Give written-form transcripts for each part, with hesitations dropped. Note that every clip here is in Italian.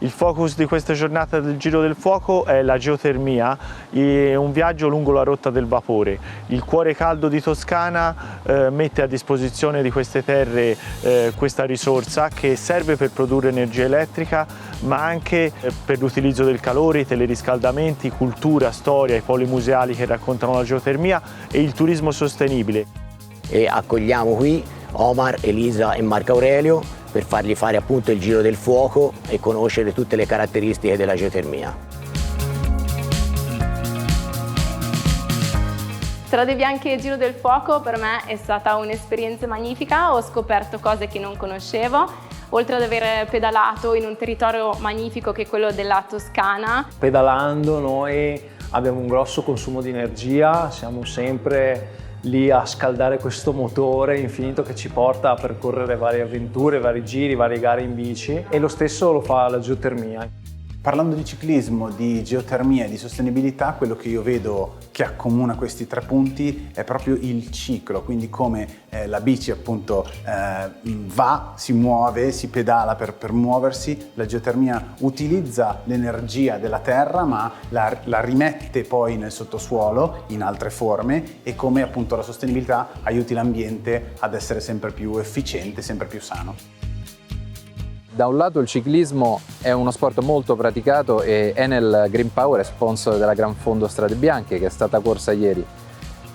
Il focus di questa giornata del Giro del Fuoco è la geotermia, un viaggio lungo la rotta del vapore. Il cuore caldo di Toscana mette a disposizione di queste terre questa risorsa che serve per produrre energia elettrica, ma anche per l'utilizzo del calore, i teleriscaldamenti, cultura, storia, i poli museali che raccontano la geotermia e il turismo sostenibile. E accogliamo qui Omar, Elisa e Marco Aurelio per fargli fare appunto il Giro del Fuoco e conoscere tutte le caratteristiche della geotermia. Strade Bianche e Giro del Fuoco per me è stata un'esperienza magnifica, ho scoperto cose che non conoscevo, oltre ad aver pedalato in un territorio magnifico che è quello della Toscana. Pedalando noi abbiamo un grosso consumo di energia, siamo sempre lì a scaldare questo motore infinito che ci porta a percorrere varie avventure, vari giri, varie gare in bici, e lo stesso lo fa la geotermia. Parlando di ciclismo, di geotermia e di sostenibilità, quello che io vedo che accomuna questi tre punti è proprio il ciclo, quindi come la bici appunto si muove, si pedala per muoversi, la geotermia utilizza l'energia della terra ma la rimette poi nel sottosuolo in altre forme, e come appunto la sostenibilità aiuti l'ambiente ad essere sempre più efficiente, sempre più sano. Da un lato il ciclismo è uno sport molto praticato e Enel Green Power è sponsor della Gran Fondo Strade Bianche che è stata corsa ieri.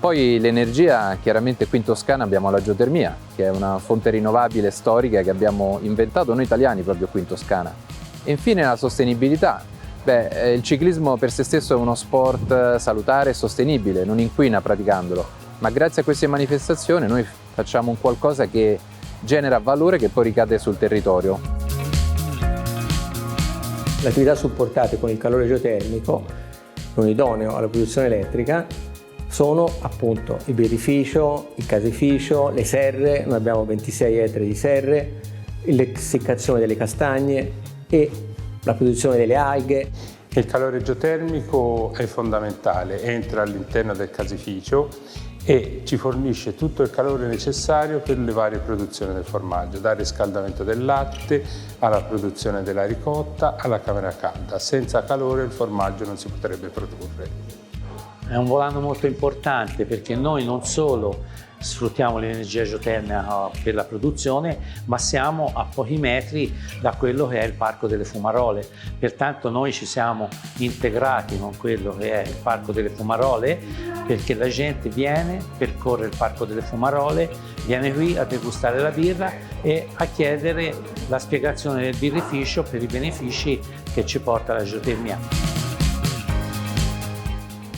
Poi l'energia, chiaramente qui in Toscana abbiamo la geotermia, che è una fonte rinnovabile storica che abbiamo inventato noi italiani proprio qui in Toscana. E infine la sostenibilità. Il ciclismo per se stesso è uno sport salutare e sostenibile, non inquina praticandolo, ma grazie a queste manifestazioni noi facciamo un qualcosa che genera valore che poi ricade sul territorio. Le attività supportate con il calore geotermico, non idoneo alla produzione elettrica, sono appunto il birrificio, il caseificio, le serre, noi abbiamo 26 ettari di serre, l'essiccazione delle castagne e la produzione delle alghe. Il calore geotermico è fondamentale, entra all'interno del caseificio e ci fornisce tutto il calore necessario per le varie produzioni del formaggio, dal riscaldamento del latte alla produzione della ricotta alla camera calda. Senza calore il formaggio non si potrebbe produrre. È un volano molto importante perché noi non solo sfruttiamo l'energia geotermica per la produzione, ma siamo a pochi metri da quello che è il Parco delle Fumarole. Pertanto noi ci siamo integrati con quello che è il Parco delle Fumarole, perché la gente viene, percorre il Parco delle Fumarole, viene qui a degustare la birra e a chiedere la spiegazione del birrificio per i benefici che ci porta la geotermia.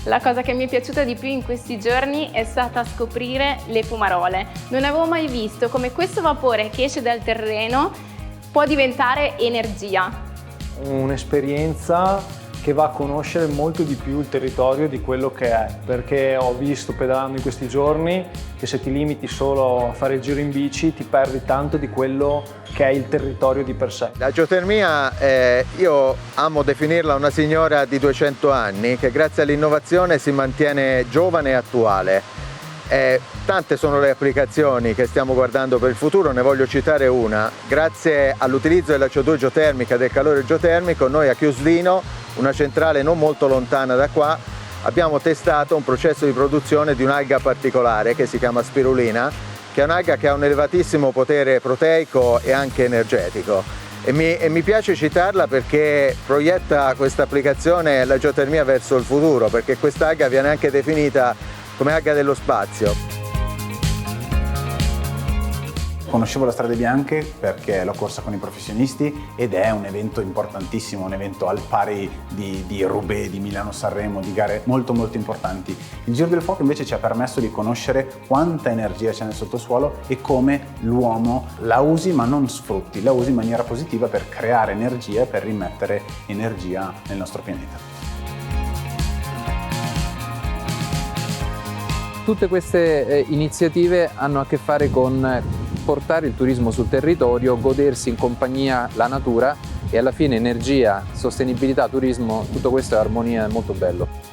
La cosa che mi è piaciuta di più in questi giorni è stata scoprire le fumarole. Non avevo mai visto come questo vapore che esce dal terreno può diventare energia. Un'esperienza che va a conoscere molto di più il territorio di quello che è, perché ho visto pedalando in questi giorni che se ti limiti solo a fare il giro in bici ti perdi tanto di quello che è il territorio di per sé. La geotermia, io amo definirla una signora di 200 anni che grazie all'innovazione si mantiene giovane e attuale. Tante sono le applicazioni che stiamo guardando per il futuro, ne voglio citare una. Grazie all'utilizzo della CO2 geotermica, del calore geotermico, noi a Chiuslino, una centrale non molto lontana da qua, abbiamo testato un processo di produzione di un'alga particolare che si chiama spirulina, che è un'alga che ha un elevatissimo potere proteico e anche energetico. E mi piace citarla perché proietta questa applicazione la geotermia verso il futuro, perché quest'alga viene anche definita come alga dello spazio. Conoscevo la Strade Bianche perché l'ho corsa con i professionisti ed è un evento importantissimo, un evento al pari di Roubaix, di Milano-Sanremo, di gare molto importanti. Il Giro del Fuoco invece ci ha permesso di conoscere quanta energia c'è nel sottosuolo e come l'uomo la usi ma non sfrutti, la usi in maniera positiva per creare energia e per rimettere energia nel nostro pianeta. Tutte queste iniziative hanno a che fare con portare il turismo sul territorio, godersi in compagnia la natura e alla fine energia, sostenibilità, turismo, tutto questo è armonia, è molto bello.